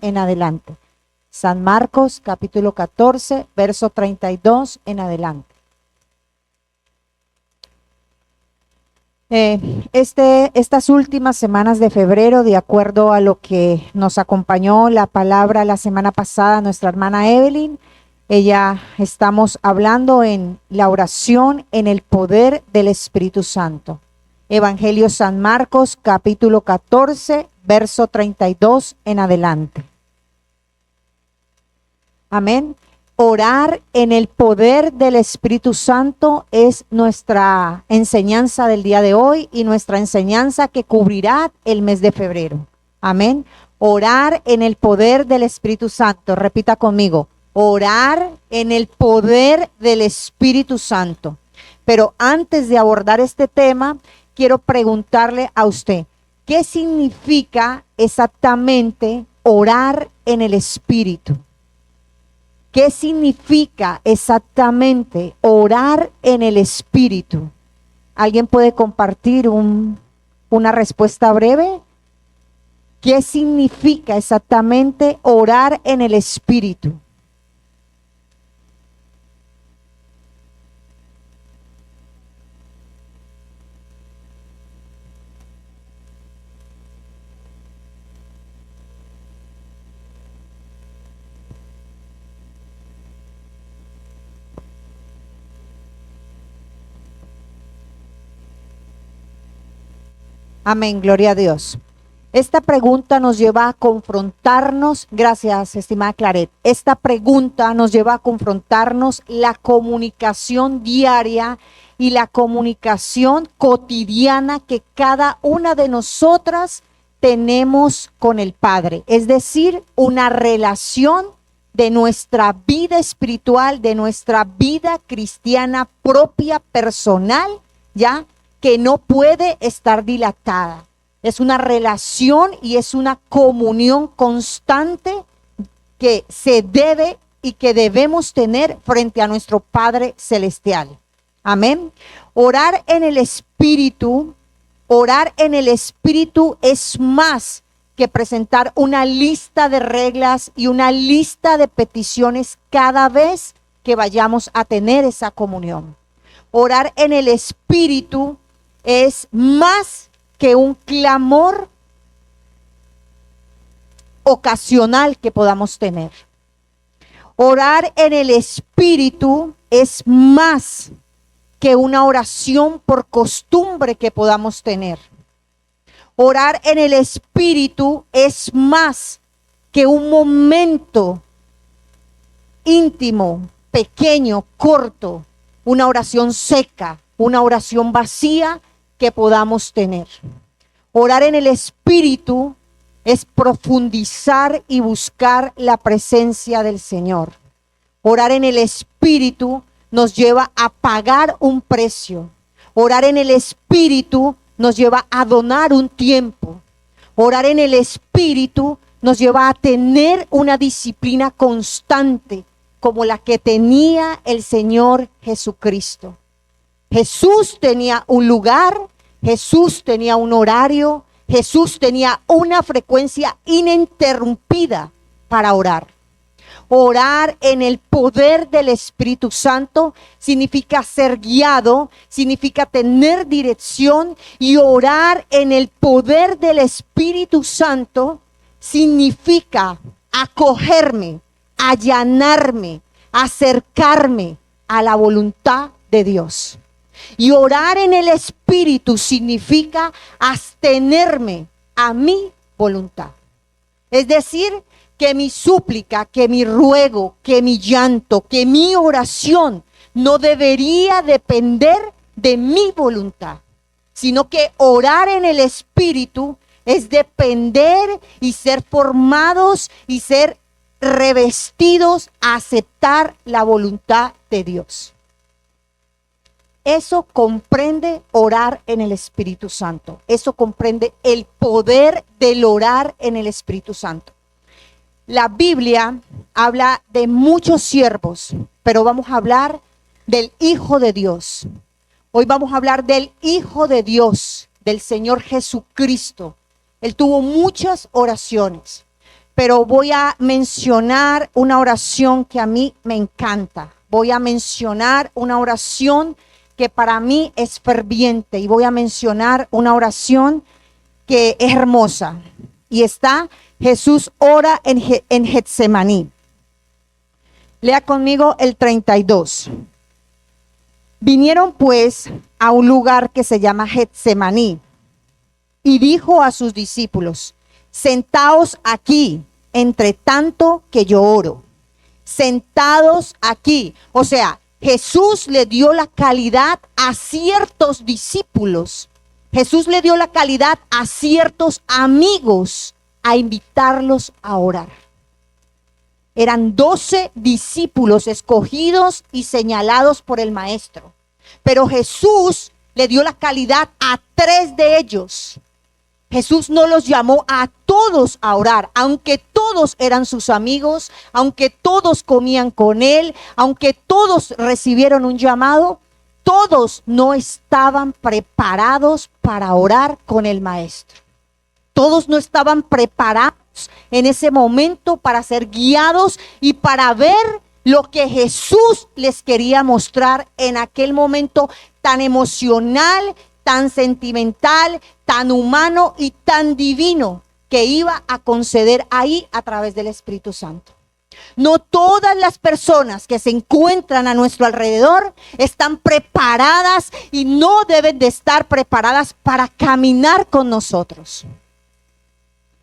en adelante. San Marcos capítulo 14, verso 32 en adelante. Estas últimas semanas de febrero, de acuerdo a lo que nos acompañó la palabra la semana pasada, nuestra hermana Evelyn, estamos hablando en la oración en el poder del Espíritu Santo. Evangelio San Marcos, capítulo 14, verso 32 en adelante. Amén. Orar en el poder del Espíritu Santo es nuestra enseñanza del día de hoy y nuestra enseñanza que cubrirá el mes de febrero. Amén. Orar en el poder del Espíritu Santo. Repita conmigo. Orar en el poder del Espíritu Santo. Pero antes de abordar este tema, quiero preguntarle a usted, ¿qué significa exactamente orar en el Espíritu? ¿Qué significa exactamente orar en el Espíritu? ¿Alguien puede compartir una respuesta breve? ¿Qué significa exactamente orar en el Espíritu? Amén, gloria a Dios. Esta pregunta nos lleva a confrontarnos, gracias estimada Claret, esta pregunta nos lleva a confrontarnos la comunicación diaria y la comunicación cotidiana que cada una de nosotras tenemos con el Padre. Es decir, una relación de nuestra vida espiritual, de nuestra vida cristiana propia, personal, ¿ya? Que no puede estar dilatada. Es una relación y es una comunión constante que se debe y que debemos tener frente a nuestro Padre Celestial. Amén. Orar en el Espíritu es más que presentar una lista de reglas y una lista de peticiones cada vez que vayamos a tener esa comunión. Orar en el Espíritu es más que un clamor ocasional que podamos tener. Orar en el Espíritu es más que una oración por costumbre que podamos tener. Orar en el Espíritu es más que un momento íntimo, pequeño, corto, una oración seca, una oración vacía que podamos tener. Orar en el Espíritu es profundizar y buscar la presencia del Señor. Orar en el Espíritu nos lleva a pagar un precio. Orar en el Espíritu nos lleva a donar un tiempo. Orar en el Espíritu nos lleva a tener una disciplina constante como la que tenía el Señor Jesucristo. Jesús tenía un lugar, Jesús tenía un horario, Jesús tenía una frecuencia ininterrumpida para orar. Orar en el poder del Espíritu Santo significa ser guiado, significa tener dirección, y orar en el poder del Espíritu Santo significa acogerme, allanarme, acercarme a la voluntad de Dios. Y orar en el Espíritu significa abstenerme a mi voluntad. Es decir, que mi súplica, que mi ruego, que mi llanto, que mi oración no debería depender de mi voluntad, sino que orar en el Espíritu es depender y ser formados y ser revestidos a aceptar la voluntad de Dios. Eso comprende orar en el Espíritu Santo. Eso comprende el poder del orar en el Espíritu Santo. La Biblia habla de muchos siervos, pero vamos a hablar del Hijo de Dios. Hoy vamos a hablar del Hijo de Dios, del Señor Jesucristo. Él tuvo muchas oraciones. pero voy a mencionar una oración que a mí me encanta. Voy a mencionar una oración que para mí es ferviente y voy a mencionar una oración que es hermosa. Y está, Jesús ora en Getsemaní. Lea conmigo el 32. Vinieron pues a un lugar que se llama Getsemaní y dijo a sus discípulos: sentaos aquí, entre tanto que yo oro. Sentados aquí. O sea, Jesús le dio la calidad a ciertos discípulos. Jesús le dio la calidad a ciertos amigos a invitarlos a orar. Eran 12 discípulos escogidos y señalados por el maestro. Pero Jesús le dio la calidad a 3 de ellos. Jesús no los llamó a todos a orar, aunque todos eran sus amigos, aunque todos comían con él, aunque todos recibieron un llamado, todos no estaban preparados para orar con el maestro. Todos no estaban preparados en ese momento para ser guiados y para ver lo que Jesús les quería mostrar en aquel momento tan emocional, tan sentimental, tan humano y tan divino que iba a conceder ahí a través del Espíritu Santo. No todas las personas que se encuentran a nuestro alrededor están preparadas y no deben de estar preparadas para caminar con nosotros.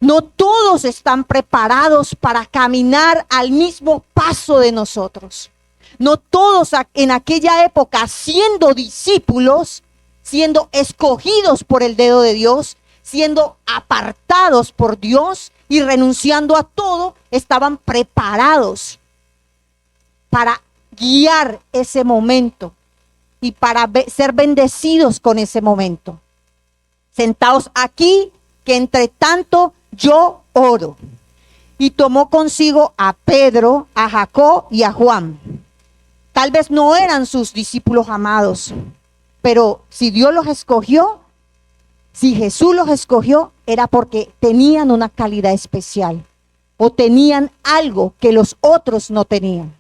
No todos están preparados para caminar al mismo paso de nosotros. No todos en aquella época, siendo discípulos, siendo escogidos por el dedo de Dios, siendo apartados por Dios y renunciando a todo, estaban preparados para guiar ese momento y para ser bendecidos con ese momento. Sentaos aquí, que entre tanto yo oro. Y tomó consigo a Pedro, a Jacob y a Juan. Tal vez no eran sus discípulos amados, pero si Dios los escogió, si Jesús los escogió, era porque tenían una calidad especial o tenían algo que los otros no tenían.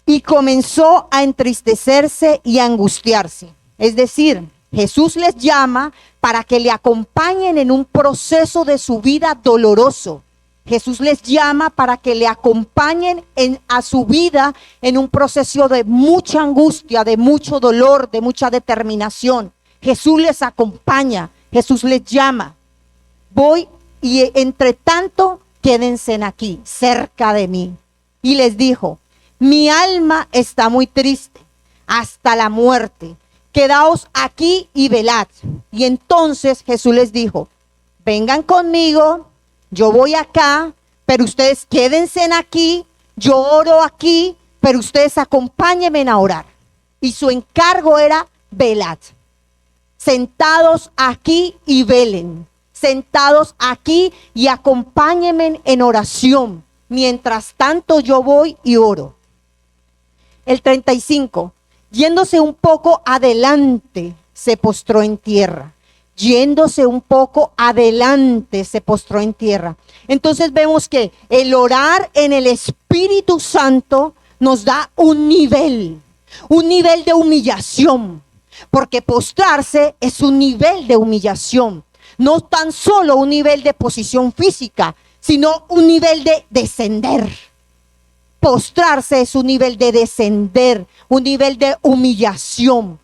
Y comenzó a entristecerse y a angustiarse. Es decir, Jesús les llama para que le acompañen en un proceso de su vida doloroso. Jesús les llama para que le acompañen a su vida en un proceso de mucha angustia, de mucho dolor, de mucha determinación. Jesús les acompaña, Jesús les llama. Voy y entre tanto quédense aquí, cerca de mí. Y les dijo: mi alma está muy triste hasta la muerte. Quedaos aquí y velad. Y entonces Jesús les dijo: vengan conmigo, yo voy acá, pero ustedes quédense aquí, yo oro aquí, pero ustedes acompáñenme a orar. Y su encargo era: velad. Sentados aquí y velen. Sentados aquí y acompáñenme en oración. Mientras tanto yo voy y oro. El 35. Yéndose un poco adelante, se postró en tierra. Yéndose un poco adelante, se postró en tierra. Entonces vemos que el orar en el Espíritu Santo nos da un nivel de humillación. Porque postrarse es un nivel de humillación. No tan solo un nivel de posición física, sino un nivel de descender. Postrarse es un nivel de descender, un nivel de humillación.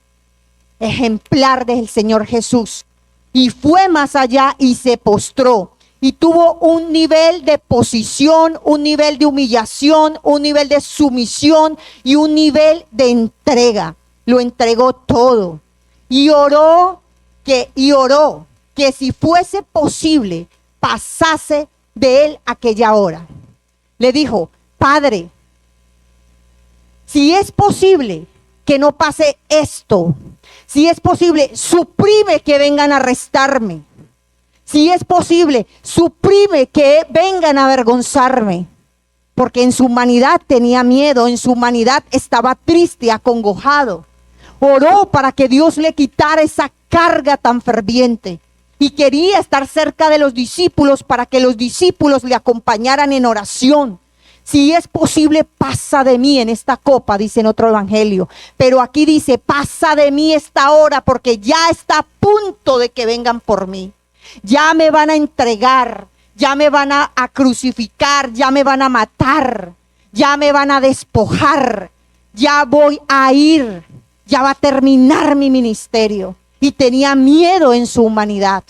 Ejemplar del Señor Jesús. Y fue más allá y se postró. Y tuvo un nivel de posición, un nivel de humillación, un nivel de sumisión y un nivel de entrega. Lo entregó todo. Y oró que si fuese posible, pasase de él aquella hora. Le dijo: Padre, si es posible que no pase esto, si es posible, suprime que vengan a arrestarme. Si es posible, suprime que vengan a avergonzarme. Porque en su humanidad tenía miedo, en su humanidad estaba triste, acongojado. Oró para que Dios le quitara esa carga tan ferviente. y quería estar cerca de los discípulos para que los discípulos le acompañaran en oración. Si es posible, pasa de mí en esta copa, dice en otro evangelio. Pero aquí dice, pasa de mí esta hora, porque ya está a punto de que vengan por mí. Ya me van a entregar, ya me van a crucificar, ya me van a matar, ya me van a despojar, ya voy a ir, ya va a terminar mi ministerio. Y tenía miedo en su humanidad.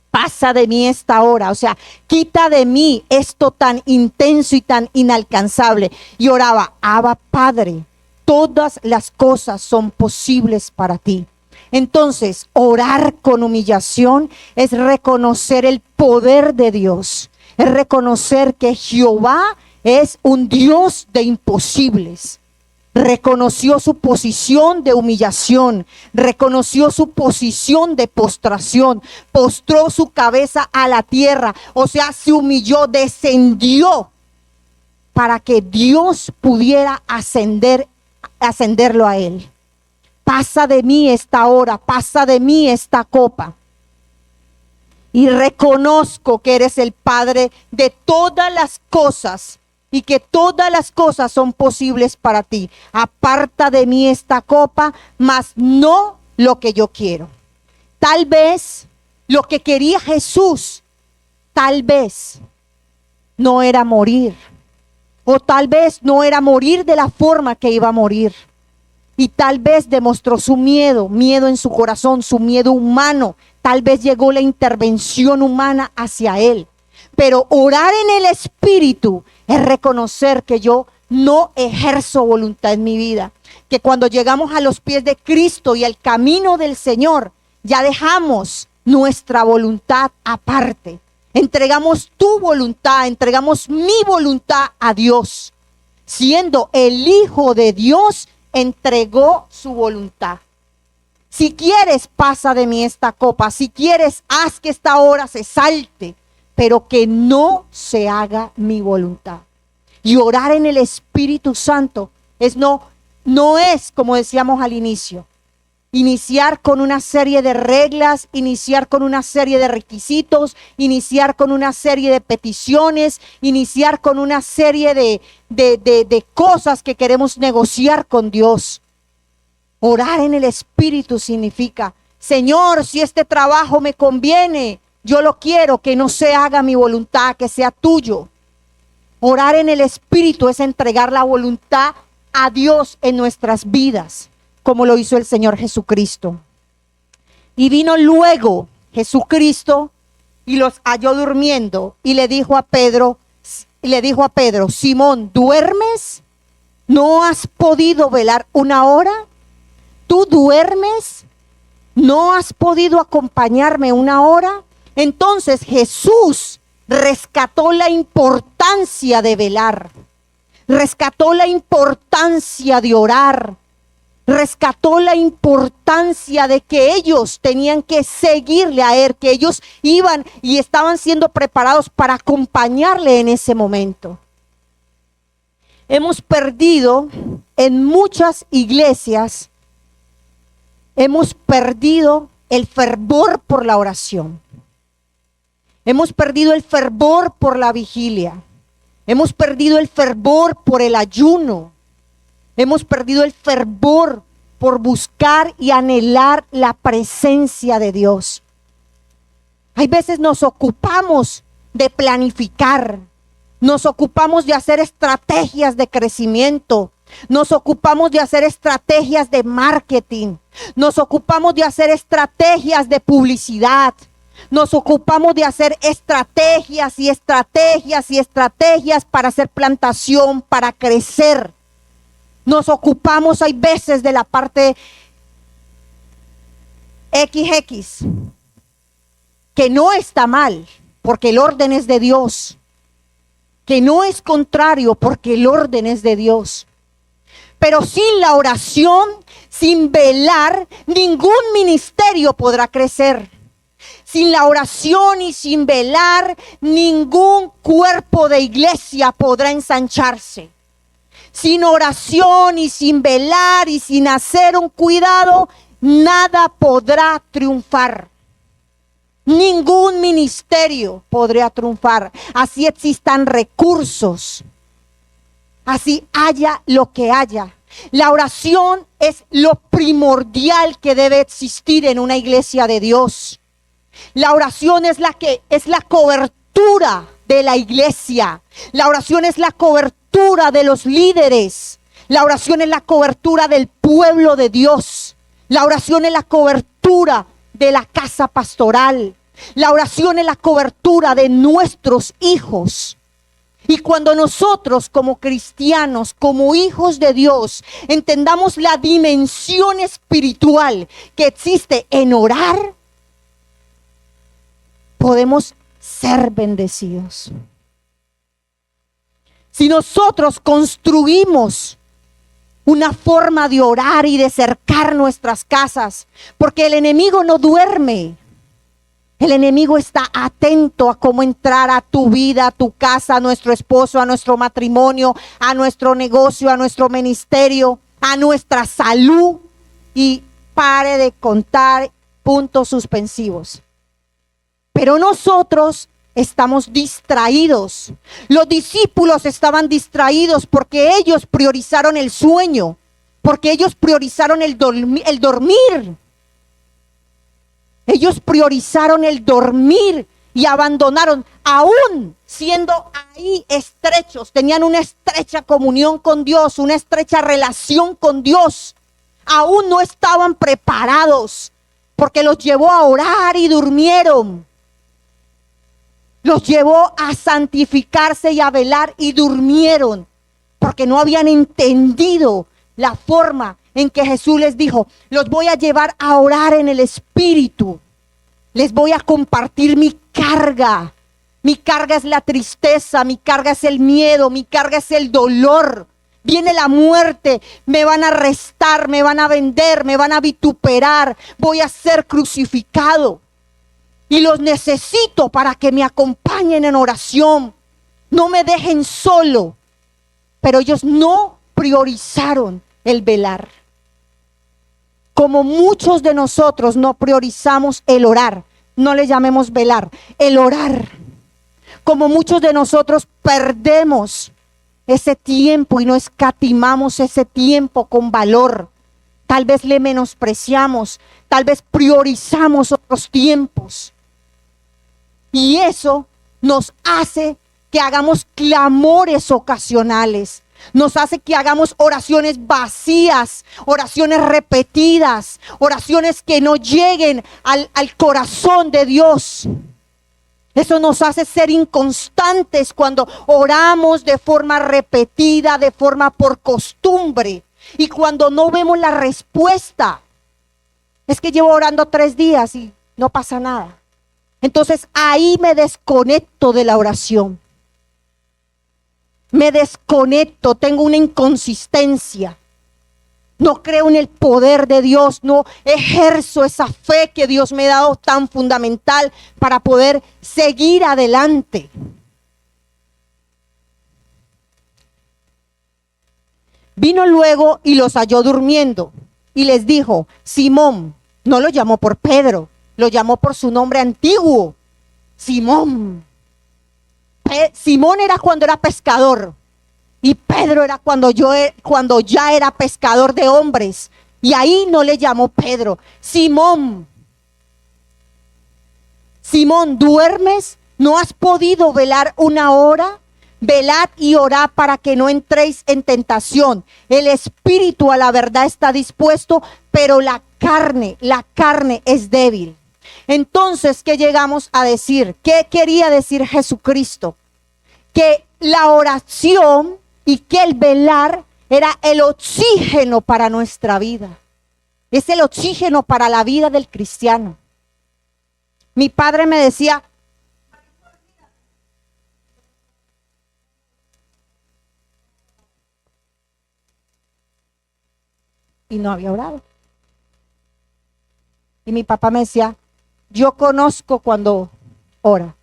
Pasa de mí esta hora, o sea, quita de mí esto tan intenso y tan inalcanzable. Y oraba, Abba Padre, todas las cosas son posibles para ti. Entonces, orar con humillación es reconocer el poder de Dios, es reconocer que Jehová es un Dios de imposibles. Reconoció su posición de humillación, reconoció su posición de postración, postró su cabeza a la tierra, o sea, se humilló, descendió para que Dios pudiera ascenderlo a él. Pasa de mí esta hora, pasa de mí esta copa. Y reconozco que eres el Padre de todas las cosas y que todas las cosas son posibles para ti. Aparta de mí esta copa, mas no lo que yo quiero. Tal vez lo que quería Jesús, tal vez no era morir. O tal vez no era morir de la forma que iba a morir. Y tal vez demostró su miedo en su corazón, su miedo humano. Tal vez llegó la intervención humana hacia él. Pero orar en el Espíritu es reconocer que yo no ejerzo voluntad en mi vida. Que cuando llegamos a los pies de Cristo y al camino del Señor, ya dejamos nuestra voluntad aparte. Entregamos tu voluntad, entregamos mi voluntad a Dios. Siendo el Hijo de Dios, entregó su voluntad. Si quieres, pasa de mí esta copa. Si quieres, haz que esta hora se salte, pero que no se haga mi voluntad. Y orar en el Espíritu Santo no es, como decíamos al inicio, iniciar con una serie de reglas, iniciar con una serie de requisitos, iniciar con una serie de peticiones, iniciar con una serie de cosas que queremos negociar con Dios. Orar en el Espíritu significa, Señor, si este trabajo me conviene, yo lo quiero, que no se haga mi voluntad, que sea tuyo. Orar en el Espíritu es entregar la voluntad a Dios en nuestras vidas, como lo hizo el Señor Jesucristo. Y vino luego Jesucristo y los halló durmiendo y le dijo a Pedro, Simón, ¿duermes? ¿No has podido velar una hora? ¿Tú duermes? ¿No has podido acompañarme una hora? Entonces Jesús rescató la importancia de velar, rescató la importancia de orar, rescató la importancia de que ellos tenían que seguirle a él, que ellos iban y estaban siendo preparados para acompañarle en ese momento. Hemos perdido en muchas iglesias, hemos perdido el fervor por la oración. Hemos perdido el fervor por la vigilia. Hemos perdido el fervor por el ayuno. Hemos perdido el fervor por buscar y anhelar la presencia de Dios. Hay veces nos ocupamos de planificar. Nos ocupamos de hacer estrategias de crecimiento. Nos ocupamos de hacer estrategias de marketing. Nos ocupamos de hacer estrategias de publicidad. Nos ocupamos de hacer estrategias y estrategias y estrategias para hacer plantación, para crecer. Nos ocupamos, hay veces, de la parte XX, que no está mal, porque el orden es de Dios. Que no es contrario, porque el orden es de Dios. Pero sin la oración, sin velar, ningún ministerio podrá crecer. Sin la oración y sin velar, ningún cuerpo de iglesia podrá ensancharse. Sin oración y sin velar y sin hacer un cuidado, nada podrá triunfar. Ningún ministerio podría triunfar. Así existan recursos. Así haya lo que haya. La oración es lo primordial que debe existir en una iglesia de Dios. La oración es la cobertura de la iglesia. La oración es la cobertura de los líderes. La oración es la cobertura del pueblo de Dios. La oración es la cobertura de la casa pastoral. La oración es la cobertura de nuestros hijos. Y cuando nosotros como cristianos, como hijos de Dios, entendamos la dimensión espiritual que existe en orar, podemos ser bendecidos. Si nosotros construimos una forma de orar y de cercar nuestras casas, porque el enemigo no duerme. El enemigo está atento a cómo entrar a tu vida, a tu casa, a nuestro esposo, a nuestro matrimonio, a nuestro negocio, a nuestro ministerio, a nuestra salud. Y pare de contar puntos suspensivos. Pero nosotros estamos distraídos. Los discípulos estaban distraídos porque ellos priorizaron el sueño, porque ellos priorizaron el dormir. Ellos priorizaron el dormir y abandonaron, aún siendo ahí estrechos, tenían una estrecha comunión con Dios, una estrecha relación con Dios. Aún no estaban preparados porque los llevó a orar y durmieron. Los llevó a santificarse y a velar y durmieron porque no habían entendido la forma en que Jesús les dijo: los voy a llevar a orar en el Espíritu. Les voy a compartir mi carga. Mi carga es la tristeza, mi carga es el miedo, mi carga es el dolor. Viene la muerte, me van a arrestar, me van a vender, me van a vituperar, voy a ser crucificado. Y los necesito para que me acompañen en oración. No me dejen solo. Pero ellos no priorizaron el velar. Como muchos de nosotros no priorizamos el orar, no le llamemos velar, el orar. Como muchos de nosotros perdemos ese tiempo y no escatimamos ese tiempo con valor. Tal vez le menospreciamos, tal vez priorizamos otros tiempos. Y eso nos hace que hagamos clamores ocasionales. Nos hace que hagamos oraciones vacías, oraciones repetidas, oraciones que no lleguen al corazón de Dios. Eso nos hace ser inconstantes cuando oramos de forma repetida, de forma por costumbre. Y cuando no vemos la respuesta, es que llevo orando 3 días y no pasa nada. Entonces ahí me desconecto de la oración. Me desconecto, tengo una inconsistencia. No creo en el poder de Dios, no ejerzo esa fe que Dios me ha dado tan fundamental para poder seguir adelante. Vino luego y los halló durmiendo y les dijo: Simón, no lo llamó por Pedro, lo llamó por su nombre antiguo, Simón. Simón era cuando era pescador y Pedro era cuando ya era pescador de hombres, y ahí no le llamó Pedro. Simón, Simón, ¿duermes? ¿No has podido velar 1 hora? Velad y orad para que no entréis en tentación. El espíritu a la verdad está dispuesto, pero la carne es débil. Entonces, ¿qué llegamos a decir? ¿Qué quería decir Jesucristo? Que la oración y que el velar era el oxígeno para nuestra vida. Es el oxígeno para la vida del cristiano. Mi padre me decía: y no había orado. Y mi papá me decía: yo conozco cuando ora.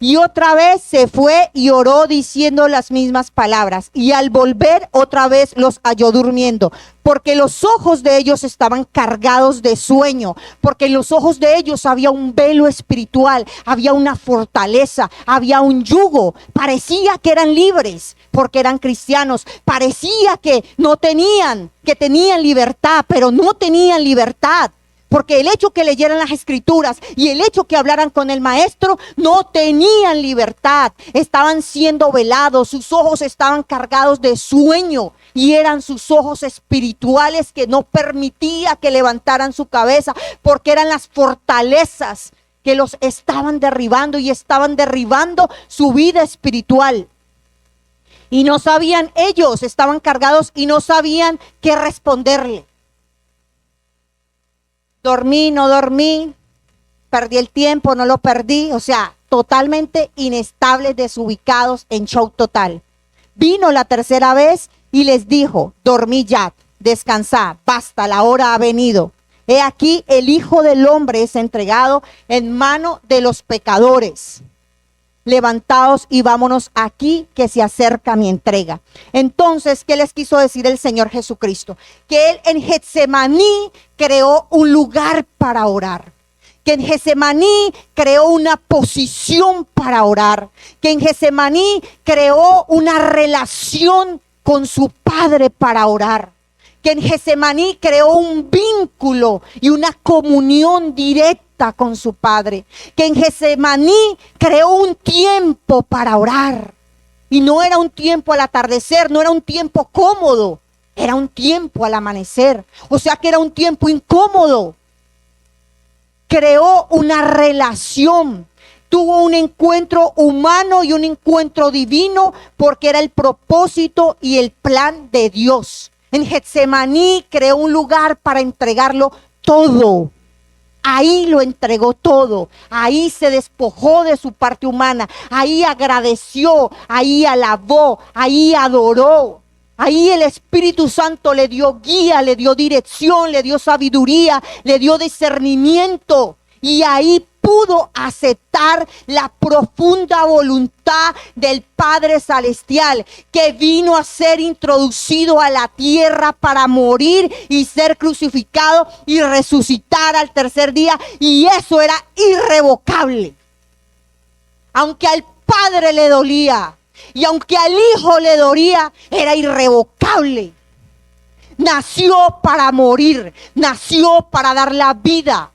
Y otra vez se fue y oró diciendo las mismas palabras. Y al volver otra vez los halló durmiendo, porque los ojos de ellos estaban cargados de sueño, porque en los ojos de ellos había un velo espiritual, había una fortaleza, había un yugo. Parecía que eran libres porque eran cristianos. Parecía que no tenían, que tenían libertad, pero no tenían libertad. Porque el hecho que leyeran las escrituras y el hecho que hablaran con el maestro, no tenían libertad. Estaban siendo velados, sus ojos estaban cargados de sueño y eran sus ojos espirituales que no permitía que levantaran su cabeza, porque eran las fortalezas que los estaban derribando y estaban derribando su vida espiritual. Y no sabían, ellos estaban cargados y no sabían qué responderle. Dormí, no dormí, perdí el tiempo, no lo perdí, o sea, totalmente inestables, desubicados, en shock total. Vino la tercera vez y les dijo: dormí ya, descansad, basta, la hora ha venido. He aquí, el Hijo del Hombre es entregado en mano de los pecadores. Levantaos y vámonos aquí, que se acerca mi entrega. Entonces, ¿qué les quiso decir el Señor Jesucristo? Que Él en Getsemaní creó un lugar para orar. Que en Getsemaní creó una posición para orar. Que en Getsemaní creó una relación con su Padre para orar. Que en Getsemaní creó un vínculo y una comunión directa con su Padre. Que en Getsemaní creó un tiempo para orar. Y no era un tiempo al atardecer, no era un tiempo cómodo, era un tiempo al amanecer. O sea que era un tiempo incómodo. Creó una relación. Tuvo un encuentro humano y un encuentro divino, porque era el propósito y el plan de Dios. En Getsemaní creó un lugar para entregarlo todo. Ahí lo entregó todo. Ahí se despojó de su parte humana. Ahí agradeció, ahí alabó, ahí adoró. Ahí el Espíritu Santo le dio guía, le dio dirección, le dio sabiduría, le dio discernimiento. Y ahí pudo aceptar la profunda voluntad del Padre Celestial, que vino a ser introducido a la tierra para morir y ser crucificado y resucitar al tercer día. Y eso era irrevocable. Aunque al Padre le dolía y aunque al Hijo le dolía, era irrevocable. Nació para morir, nació para dar la vida.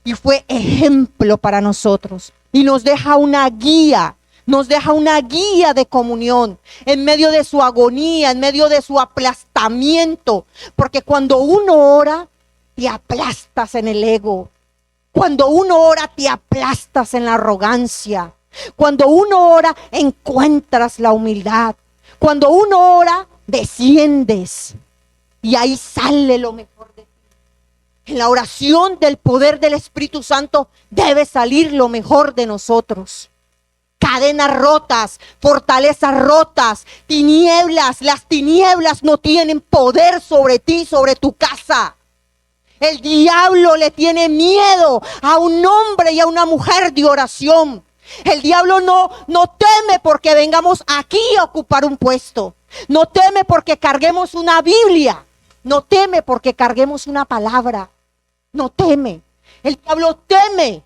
Y fue ejemplo para nosotros. Y nos deja una guía de comunión en medio de su agonía, en medio de su aplastamiento. Porque cuando uno ora, te aplastas en el ego. Cuando uno ora, te aplastas en la arrogancia. Cuando uno ora, encuentras la humildad. Cuando uno ora, desciendes. Y ahí sale lo mejor de ti. En la oración del poder del Espíritu Santo debe salir lo mejor de nosotros. Cadenas rotas, fortalezas rotas, tinieblas. Las tinieblas no tienen poder sobre ti, sobre tu casa. El diablo le tiene miedo a un hombre y a una mujer de oración. El diablo no teme porque vengamos aquí a ocupar un puesto. No teme porque carguemos una Biblia. No teme porque carguemos una palabra. No teme. El diablo teme.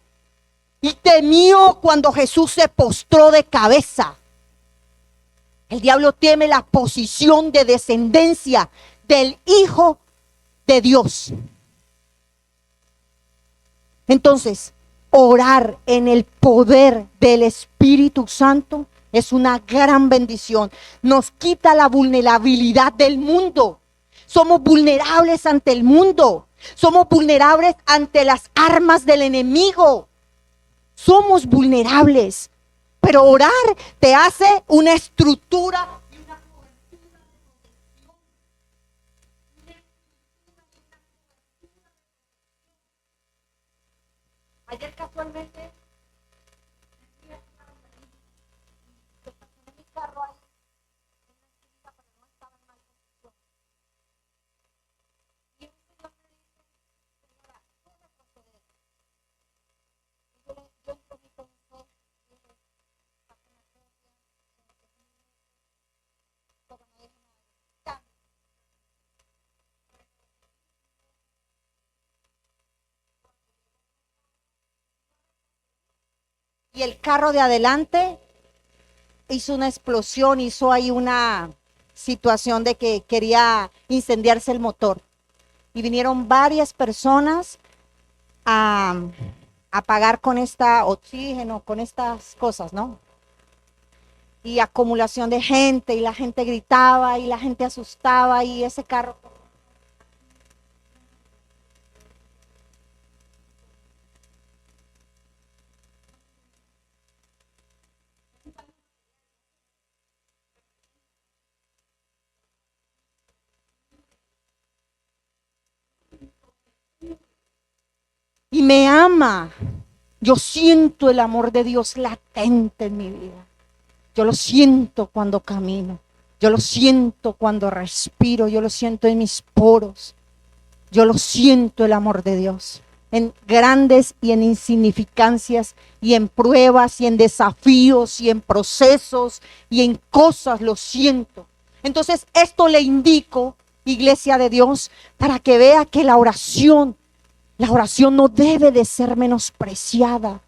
Y temió cuando Jesús se postró de cabeza. El diablo teme la posición de descendencia del Hijo de Dios. Entonces, orar en el poder del Espíritu Santo es una gran bendición. Nos quita la vulnerabilidad del mundo. Somos vulnerables ante el mundo. Somos vulnerables ante las armas del enemigo. Somos vulnerables. Pero orar te hace una estructura y una cobertura de protección. Ayer casualmente estacioné mi carro ahí en una esquina, pero no estaba en mal condición. Y un señor me dice: señora, ¿dónde procede? Y yo entro y pensé, dije, y el carro de adelante hizo una explosión, hizo ahí una situación de que quería incendiarse el motor. Y vinieron varias personas a pagar con esta oxígeno, con estas cosas, ¿no? Y acumulación de gente, y la gente gritaba, y la gente asustaba, y ese carro. Y me ama. Yo siento el amor de Dios latente en mi vida. Yo lo siento cuando camino. Yo lo siento cuando respiro. Yo lo siento en mis poros. Yo lo siento el amor de Dios. En grandes y en insignificancias y en pruebas y en desafíos y en procesos y en cosas lo siento. Entonces esto le indico, iglesia de Dios, para que vea que la oración no debe de ser menospreciada.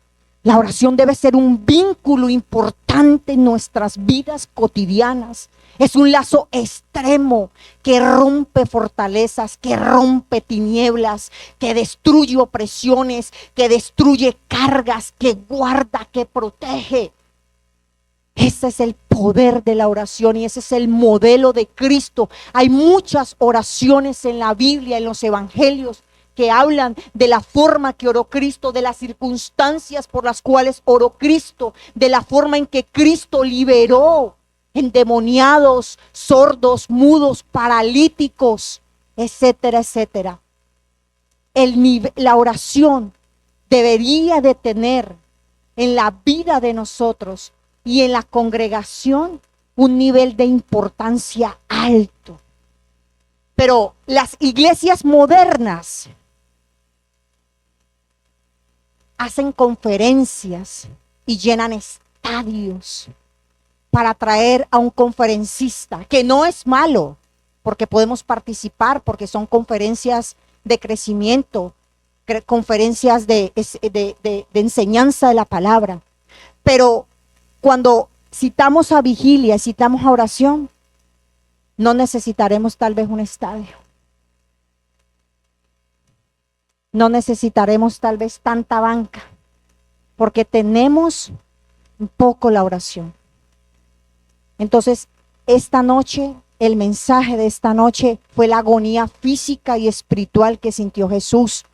La oración debe ser un vínculo importante en nuestras vidas cotidianas. Es un lazo extremo que rompe fortalezas, que rompe tinieblas, que destruye opresiones, que destruye cargas, que guarda, que protege. Ese es el poder de la oración y ese es el modelo de Cristo. Hay muchas oraciones en la Biblia, en los evangelios, que hablan de la forma que oró Cristo, de las circunstancias por las cuales oró Cristo, de la forma en que Cristo liberó endemoniados, sordos, mudos, paralíticos, etcétera, etcétera. La oración debería de tener en la vida de nosotros y en la congregación un nivel de importancia alto. Pero las iglesias modernas hacen conferencias y llenan estadios para traer a un conferencista, que no es malo, porque podemos participar, porque son conferencias de crecimiento, conferencias de enseñanza de la palabra. Pero cuando citamos a vigilia, citamos a oración, no necesitaremos tal vez un estadio. No necesitaremos tal vez tanta banca, porque tenemos un poco la oración. Entonces, esta noche, el mensaje de esta noche fue la agonía física y espiritual que sintió Jesús.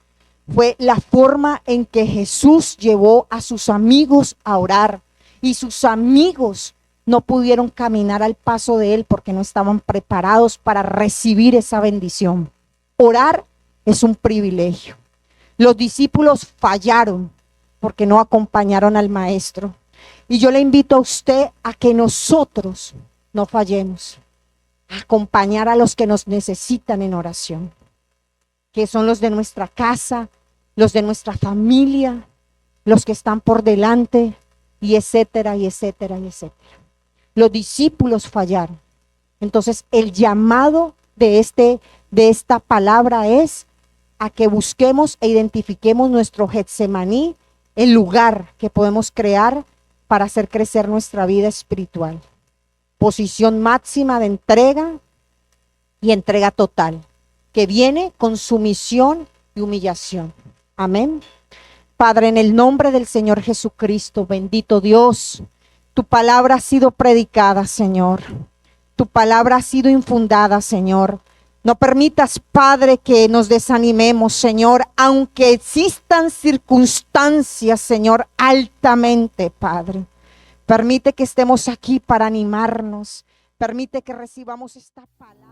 Fue la forma en que Jesús llevó a sus amigos a orar. Y sus amigos no pudieron caminar al paso de él porque no estaban preparados para recibir esa bendición. Orar es un privilegio. Los discípulos fallaron porque no acompañaron al maestro. Y yo le invito a usted a que nosotros no fallemos, a acompañar a los que nos necesitan en oración, que son los de nuestra casa, los de nuestra familia, los que están por delante, y etcétera, y etcétera, y etcétera. Los discípulos fallaron. Entonces el llamado de esta palabra es a que busquemos e identifiquemos nuestro Getsemaní, el lugar que podemos crear para hacer crecer nuestra vida espiritual. Posición máxima de entrega y entrega total, que viene con sumisión y humillación. Amén. Padre, en el nombre del Señor Jesucristo, bendito Dios, tu palabra ha sido predicada, Señor. Tu palabra ha sido infundada, Señor. No permitas, Padre, que nos desanimemos, Señor, aunque existan circunstancias, Señor, altamente, Padre. Permite que estemos aquí para animarnos. Permite que recibamos esta palabra.